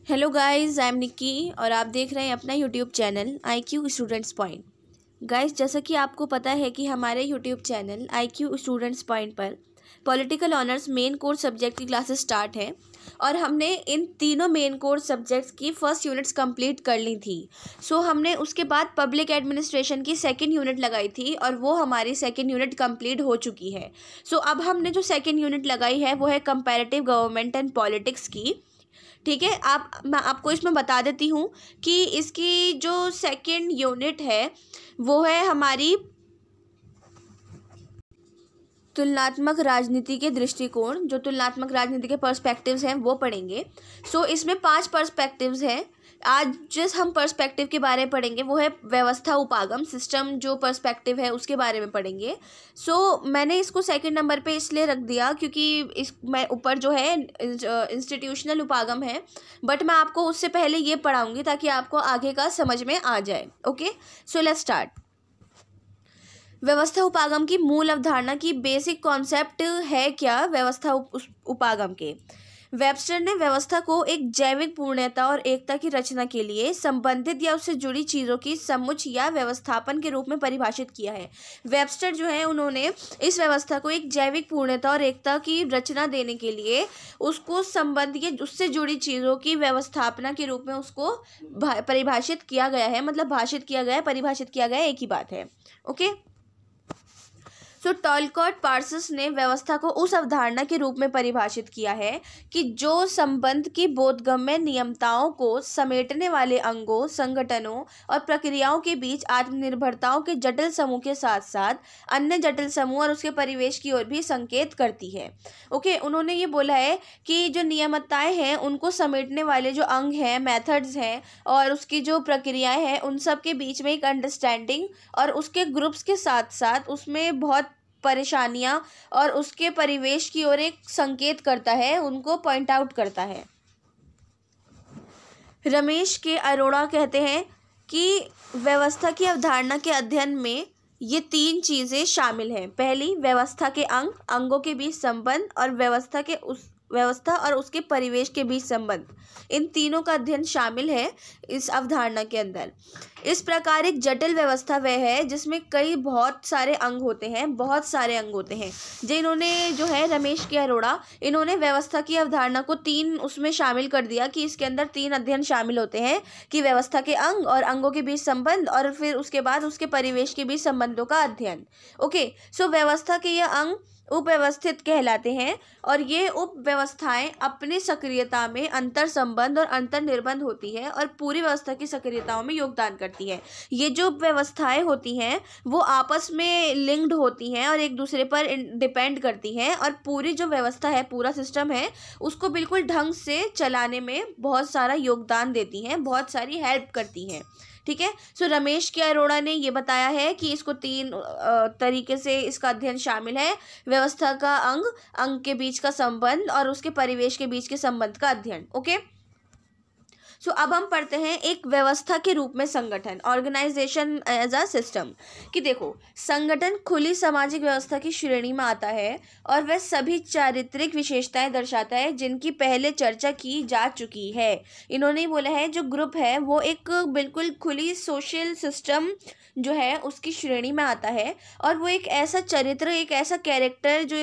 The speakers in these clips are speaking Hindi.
Hello guys, I am Nikki और आप देख रहे हैं अपना YouTube channel IQ students point. Guys, जैसा कि आपको पता है कि हमारे YouTube channel IQ students point पर political honours main course subject की क्लासेस स्टार्ट है और हमने इन तीनों मेन कोर्स सब्जेक्ट्स की फर्स्ट यूनिट्स कंप्लीट कर ली थी। हमने उसके बाद पब्लिक एडमिनिस्ट्रेशन की सेकंड यूनिट लगाई थी और वो हमारी सेकंड यूनिट कंप्लीट हो चुकी है। अब हमने जो सेकंड यूनिट लगाई है वो है कंपैरेटिव गवर्नमेंट एंड पॉलिटिक्स की। ठीक है, मैं आपको इसमें बता देती हूँ कि इसकी जो सेकंड यूनिट है वो है हमारी तुलनात्मक राजनीति के दृष्टिकोण। जो तुलनात्मक राजनीति के पर्सपेक्टिव्स हैं वो पढ़ेंगे। इसमें 5 पर्सपेक्टिव्स हैं। आज जिस हम पर्सपेक्टिव के बारे में पढ़ेंगे वो है व्यवस्था उपागम सिस्टम, जो पर्सपेक्टिव है उसके बारे में पढ़ेंगे। मैंने इसको सेकंड नंबर पे इसलिए रख दिया क्योंकि इस मैं ऊपर जो है इंस्टीट्यूशनल उपागम है, बट मैं आपको उससे पहले ये पढ़ाऊँगी ताकि आपको आगे का समझ में आ जाए। Okay, let's start. व्यवस्था उपागम की मूल अवधारणा की बेसिक कॉन्सेप्ट है क्या व्यवस्था उपागम के। वेबस्टर ने व्यवस्था को एक जैविक पूर्णता और एकता की रचना के लिए संबंधित या उससे जुड़ी चीज़ों की समुच्चय या व्यवस्थापन के रूप में परिभाषित किया है। वेबस्टर जो है उन्होंने इस व्यवस्था को एक जैविक पूर्णता और एकता की रचना देने के लिए उसको संबंध या उससे जुड़ी चीज़ों की व्यवस्थापना के रूप में उसको परिभाषित किया गया है। मतलब भाषित किया गया है, परिभाषित किया गया है, एक ही बात है। ओके, टॉलकॉट पार्सस ने व्यवस्था को उस अवधारणा के रूप में परिभाषित किया है कि जो संबंध की बोधगम्य नियमताओं को समेटने वाले अंगों, संगठनों और प्रक्रियाओं के बीच आत्मनिर्भरताओं के जटिल समूह के साथ साथ अन्य जटिल समूह और उसके परिवेश की ओर भी संकेत करती है। ओके, उन्होंने ये बोला है कि जो नियमताएं हैं उनको समेटने वाले जो अंग हैं, मेथड्स हैं और उसकी जो प्रक्रियाएं हैं उन सब के बीच में एक अंडरस्टैंडिंग और उसके ग्रुप्स के साथ साथ उसमें बहुत परेशानियां और उसके परिवेश की ओर एक संकेत करता है, उनको पॉइंट आउट करता है। रमेश के अरोड़ा कहते हैं कि व्यवस्था की अवधारणा के अध्ययन में ये 3 चीज़ें शामिल हैं। पहली, व्यवस्था के अंगों के बीच संबंध और व्यवस्था और उसके परिवेश के बीच संबंध, इन तीनों का अध्ययन शामिल है इस अवधारणा के अंदर। इस प्रकार एक जटिल व्यवस्था वह है जिसमें बहुत सारे अंग होते हैं। जिन्होंने जो है रमेश के अरोड़ा, इन्होंने व्यवस्था की अवधारणा को 3 उसमें शामिल कर दिया कि इसके अंदर 3 अध्ययन शामिल होते हैं कि व्यवस्था के अंग और अंगों के बीच संबंध और फिर उसके बाद उसके परिवेश के बीच संबंधों का अध्ययन। ओके, व्यवस्था के ये अंग उपव्यवस्थित कहलाते हैं और ये उपव्यवस्थाएं अपनी सक्रियता में अंतर संबंध और अंतर निर्बंध होती है और पूरी व्यवस्था की सक्रियताओं में योगदान करती है। ये जो व्यवस्थाएं होती हैं वो आपस में लिंक्ड होती हैं और एक दूसरे पर डिपेंड करती हैं और पूरी जो व्यवस्था है, पूरा सिस्टम है, उसको बिल्कुल ढंग से चलाने में बहुत सारा योगदान देती हैं, बहुत सारी हेल्प करती हैं। ठीक है, रमेश के अरोड़ा ने ये बताया है कि इसको 3 तरीके से इसका अध्ययन शामिल है। व्यवस्था का अंग के बीच का संबंध और उसके परिवेश के बीच के संबंध का अध्ययन। ओके, अब हम पढ़ते हैं एक व्यवस्था के रूप में संगठन, ऑर्गेनाइजेशन एज अ सिस्टम। कि देखो, संगठन खुली सामाजिक व्यवस्था की श्रेणी में आता है और वह सभी चारित्रिक विशेषताएं दर्शाता है जिनकी पहले चर्चा की जा चुकी है। इन्होंने बोला है जो ग्रुप है वो एक बिल्कुल खुली सोशल सिस्टम जो है उसकी श्रेणी में आता है और वो एक ऐसा चरित्र, एक ऐसा कैरेक्टर जो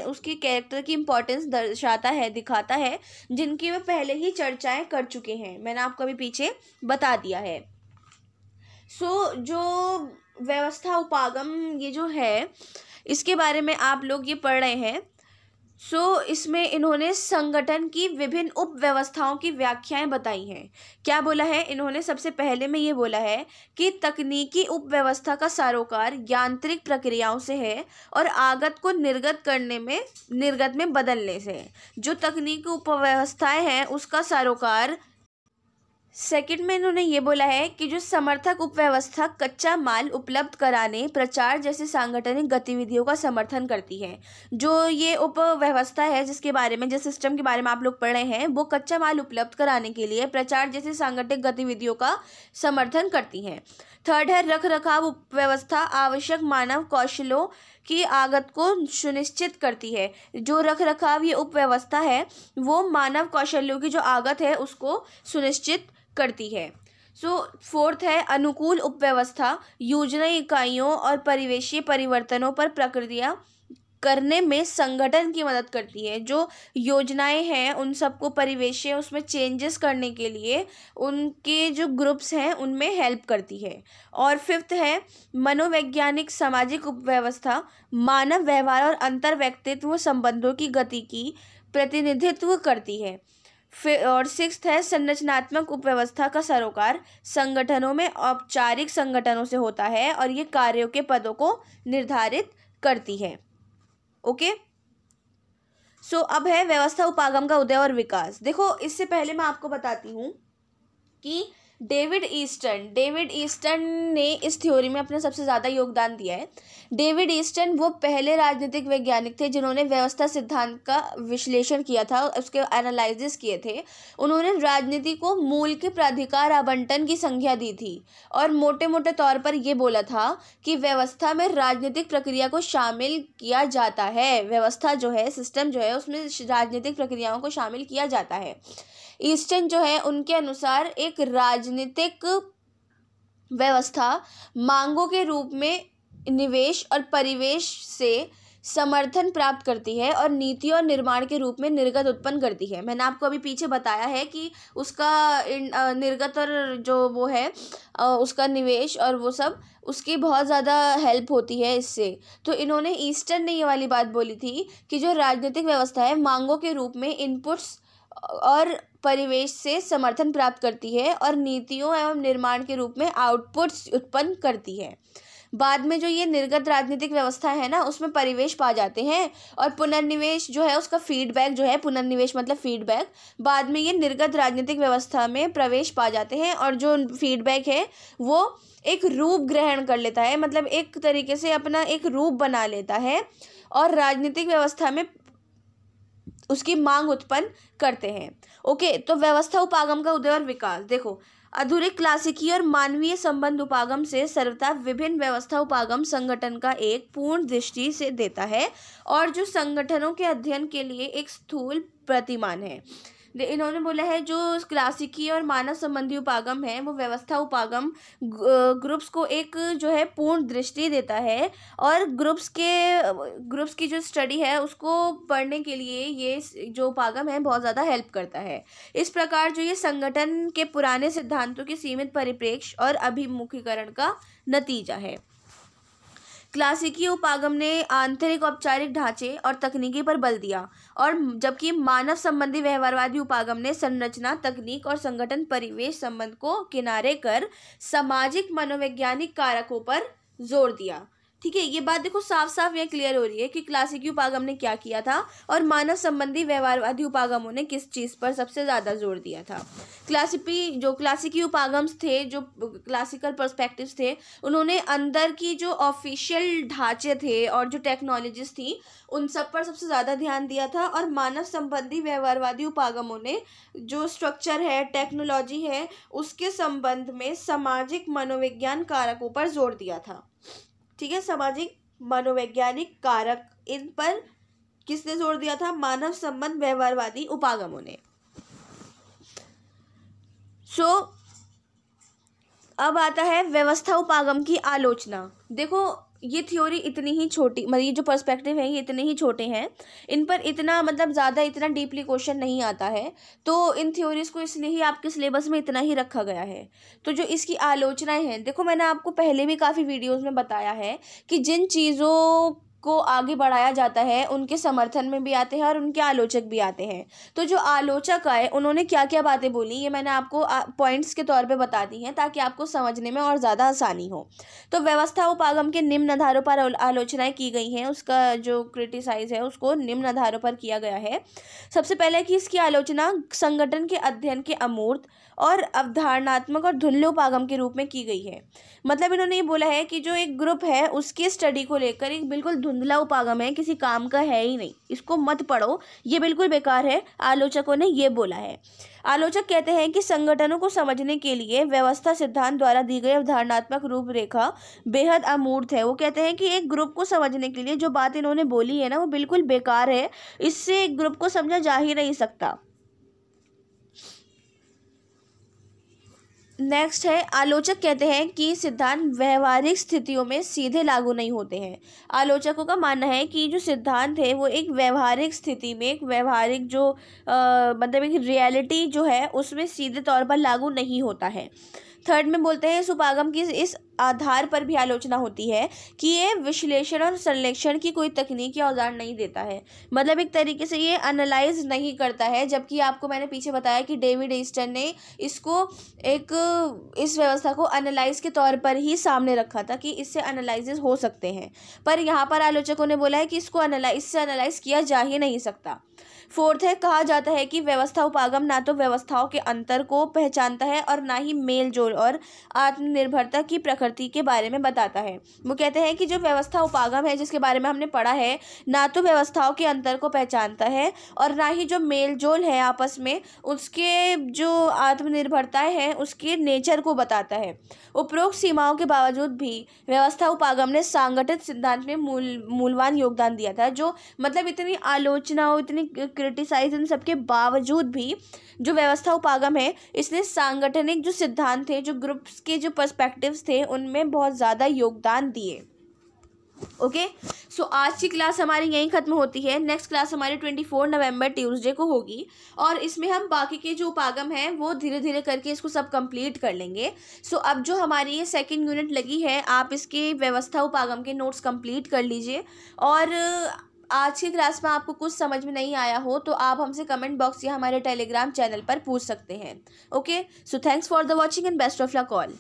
उसकी कैरेक्टर की इम्पोर्टेंस दर्शाता है, दिखाता है, जिनकी वे पहले ही चर्चाएं कर चुके हैं। मैंने आपको अभी पीछे बता दिया है। जो व्यवस्था उपागम ये जो है इसके बारे में आप लोग ये पढ़ रहे हैं। इसमें इन्होंने संगठन की विभिन्न उप व्यवस्थाओं की व्याख्याएं बताई हैं। क्या बोला है इन्होंने? सबसे पहले में ये बोला है कि तकनीकी उप व्यवस्था का सरोकार यांत्रिक प्रक्रियाओं से है और आगत को निर्गत में बदलने से है। जो तकनीकी उप व्यवस्थाएं हैं उसका सरोकार। सेकंड में इन्होंने ये बोला है कि जो समर्थक उपव्यवस्था कच्चा माल उपलब्ध कराने, प्रचार जैसे सांगठनिक गतिविधियों का समर्थन करती है। जो ये उपव्यवस्था है जिसके बारे में, जिस सिस्टम के बारे में आप लोग पढ़ रहे हैं, वो कच्चा माल उपलब्ध कराने के लिए प्रचार जैसे सांगठनिक गतिविधियों का समर्थन करती है। थर्ड है रख रखाव उपव्यवस्था आवश्यक मानव कौशलों की आगत को सुनिश्चित करती है। जो रख रखाव ये उपव्यवस्था है वो मानव कौशल्यों की जो आगत है उसको सुनिश्चित करती है। फोर्थ है अनुकूल उपव्यवस्था योजना इकाइयों और परिवेशीय परिवर्तनों पर प्रक्रिया करने में संगठन की मदद करती है। जो योजनाएं हैं उन सबको परिवेशीय उसमें चेंजेस करने के लिए उनके जो ग्रुप्स हैं उनमें हेल्प करती है। और फिफ्थ है मनोवैज्ञानिक सामाजिक उपव्यवस्था मानव व्यवहार और अंतर व्यक्तित्व संबंधों की गति की प्रतिनिधित्व करती है। और सिक्स्थ है संरचनात्मक उपव्यवस्था का सरोकार संगठनों में औपचारिक संगठनों से होता है और ये कार्यों के पदों को निर्धारित करती है। ओके, अब है व्यवस्था उपागम का उदय और विकास। देखो इससे पहले मैं आपको बताती हूँ कि डेविड ईस्टन ने इस थ्योरी में अपना सबसे ज़्यादा योगदान दिया है। डेविड ईस्टन वो पहले राजनीतिक वैज्ञानिक थे जिन्होंने व्यवस्था सिद्धांत का विश्लेषण किया था, उसके एनालिसिस किए थे। उन्होंने राजनीति को मूल के प्राधिकार आवंटन की संख्या दी थी और मोटे मोटे तौर पर ये बोला था कि व्यवस्था में राजनीतिक प्रक्रिया को शामिल किया जाता है। व्यवस्था जो है, सिस्टम जो है, उसमें राजनीतिक प्रक्रियाओं को शामिल किया जाता है। ईस्टन जो है उनके अनुसार एक राजनीतिक व्यवस्था मांगों के रूप में निवेश और परिवेश से समर्थन प्राप्त करती है और नीति और निर्माण के रूप में निर्गत उत्पन्न करती है। मैंने आपको अभी पीछे बताया है कि उसका निर्गत और जो वो है उसका निवेश और वो सब उसकी बहुत ज़्यादा हेल्प होती है इससे। तो इन्होंने ईस्टन ने ये वाली बात बोली थी कि जो राजनीतिक व्यवस्था है मांगों के रूप में इनपुट्स और परिवेश से समर्थन प्राप्त करती है और नीतियों एवं निर्माण के रूप में आउटपुट्स उत्पन्न करती है। बाद में जो ये निर्गत राजनीतिक व्यवस्था है ना उसमें परिवेश पा जाते हैं और पुनर्निवेश जो है उसका फीडबैक जो है, पुनर्निवेश मतलब फीडबैक, बाद में ये निर्गत राजनीतिक व्यवस्था में प्रवेश पा जाते हैं और जो फीडबैक है वो एक रूप ग्रहण कर लेता है, मतलब एक तरीके से अपना एक रूप बना लेता है और राजनीतिक व्यवस्था में उसकी मांग उत्पन्न करते हैं। ओके, तो व्यवस्था उपागम का उदय और विकास। देखो आधुनिक क्लासिकी और मानवीय संबंध उपागम से सर्वथा विभिन्न व्यवस्था उपागम संगठन का एक पूर्ण दृष्टि से देता है और जो संगठनों के अध्ययन के लिए एक स्थूल प्रतिमान है। इन्होंने बोला है जो क्लासिकी और मानव संबंधी उपागम है वो व्यवस्था उपागम ग्रुप्स को एक जो है पूर्ण दृष्टि देता है और ग्रुप्स की जो स्टडी है उसको पढ़ने के लिए ये जो उपागम है बहुत ज़्यादा हेल्प करता है। इस प्रकार जो ये संगठन के पुराने सिद्धांतों के सीमित परिप्रेक्ष्य और अभिमुखीकरण का नतीजा है। क्लासिकी उपागम ने आंतरिक औपचारिक ढांचे और तकनीकी पर बल दिया और जबकि मानव संबंधी व्यवहारवादी उपागम ने संरचना, तकनीक और संगठन परिवेश संबंध को किनारे कर सामाजिक मनोवैज्ञानिक कारकों पर जोर दिया। ठीक है, ये बात देखो साफ साफ ये क्लियर हो रही है कि क्लासिकी उपागम ने क्या किया था और मानव संबंधी व्यवहारवादी उपागमों ने किस चीज़ पर सबसे ज़्यादा जोर दिया था। क्लासिकी उपागम्स थे, जो क्लासिकल पर्सपेक्टिव्स थे, उन्होंने अंदर की जो ऑफिशियल ढांचे थे और जो टेक्नोलॉजीज थी उन सब पर सबसे ज़्यादा ध्यान दिया था और मानव संबंधी व्यवहारवादी उपागमों ने जो स्ट्रक्चर है, टेक्नोलॉजी है, उसके संबंध में सामाजिक मनोविज्ञान कारकों पर जोर दिया था। ठीक है, सामाजिक मनोवैज्ञानिक कारक, इन पर किसने जोर दिया था? मानव संबंध व्यवहारवादी उपागमों ने। अब आता है व्यवस्था उपागम की आलोचना। देखो ये थ्योरी इतनी ही छोटी, मतलब ये जो पर्सपेक्टिव है ये इतने ही छोटे हैं, इन पर इतना मतलब ज़्यादा इतना डीपली क्वेश्चन नहीं आता है, तो इन थ्योरीज को इसलिए ही आपके सिलेबस में इतना ही रखा गया है। तो जो इसकी आलोचनाएं हैं, देखो मैंने आपको पहले भी काफ़ी वीडियोस में बताया है कि जिन चीज़ों को आगे बढ़ाया जाता है उनके समर्थन में भी आते हैं और उनके आलोचक भी आते हैं। तो जो आलोचक आए उन्होंने क्या क्या बातें बोली ये मैंने आपको पॉइंट्स के तौर पे बता दी हैं ताकि आपको समझने में और ज़्यादा आसानी हो। तो व्यवस्था उपागम के निम्न आधारों पर आलोचनाएं की गई हैं, उसका जो क्रिटिसाइज है उसको निम्न आधारों पर किया गया है। सबसे पहले कि इसकी आलोचना संगठन के अध्ययन के अमूर्त और अवधारणात्मक और धुंधले उपागम के रूप में की गई है। मतलब इन्होंने ये बोला है कि जो एक ग्रुप है उसकी स्टडी को लेकर एक बिल्कुल धुंधला उपागम है, किसी काम का है ही नहीं, इसको मत पढ़ो, ये बिल्कुल बेकार है। आलोचकों ने ये बोला है। आलोचक कहते हैं कि संगठनों को समझने के लिए व्यवस्था सिद्धांत द्वारा दी गई अवधारणात्मक रूपरेखा बेहद अमूर्त है। वो कहते हैं कि एक ग्रुप को समझने के लिए जो बात इन्होंने बोली है ना, वो बिल्कुल बेकार है, इससे एक ग्रुप को समझा जा ही नहीं सकता। नेक्स्ट है, आलोचक कहते हैं कि सिद्धांत व्यवहारिक स्थितियों में सीधे लागू नहीं होते हैं। आलोचकों का मानना है कि जो सिद्धांत है वो एक व्यवहारिक स्थिति में, एक व्यवहारिक जो मतलब एक रियलिटी जो है उसमें सीधे तौर पर लागू नहीं होता है। थर्ड में बोलते हैं, इस उपागम की इस आधार पर भी आलोचना होती है कि ये विश्लेषण और संश्लेषण की कोई तकनीक या औजार नहीं देता है। मतलब एक तरीके से ये एनालाइज नहीं करता है, जबकि आपको मैंने पीछे बताया कि डेविड ईस्टन ने इसको इस व्यवस्था को एनालाइज के तौर पर ही सामने रखा था कि इससे एनालाइसिस हो सकते हैं, पर यहाँ पर आलोचकों ने बोला है कि इसको इससे एनालाइज किया जा ही नहीं सकता। फोर्थ है, कहा जाता है कि व्यवस्था उपागम ना तो व्यवस्थाओं के अंतर को पहचानता है और ना ही मेल जोल और आत्मनिर्भरता की प्रकृति के बारे में बताता है। वो कहते हैं कि जो व्यवस्था उपागम है जिसके बारे में हमने पढ़ा है, ना तो व्यवस्थाओं के अंतर को पहचानता है और ना ही जो मेल जोल है आपस में उसके जो आत्मनिर्भरताएं हैं उसके नेचर को बताता है। उपरोक्त सीमाओं के बावजूद भी व्यवस्था उपागम ने सांगठित सिद्धांत में मूलवान योगदान दिया था। जो मतलब इतनी आलोचनाओं, इतनी क्रिटिसाइज, इन सबके बावजूद भी जो व्यवस्था उपागम है इसने सांगठनिक जो सिद्धांत थे, जो ग्रुप्स के जो पर्सपेक्टिव्स थे, उनमें बहुत ज़्यादा योगदान दिए। ओके, सो आज की क्लास हमारी यहीं ख़त्म होती है। नेक्स्ट क्लास हमारी 24 नवंबर ट्यूसडे को होगी और इसमें हम बाकी के जो उपागम हैं वो धीरे धीरे करके इसको सब कंप्लीट कर लेंगे। सो अब जो हमारी ये सेकंड यूनिट लगी है, आप इसके व्यवस्था उपागम के नोट्स कंप्लीट कर लीजिए और आज की क्लास में आपको कुछ समझ में नहीं आया हो तो आप हमसे कमेंट बॉक्स या हमारे टेलीग्राम चैनल पर पूछ सकते हैं। Okay, so thanks for the watching and best of luck all.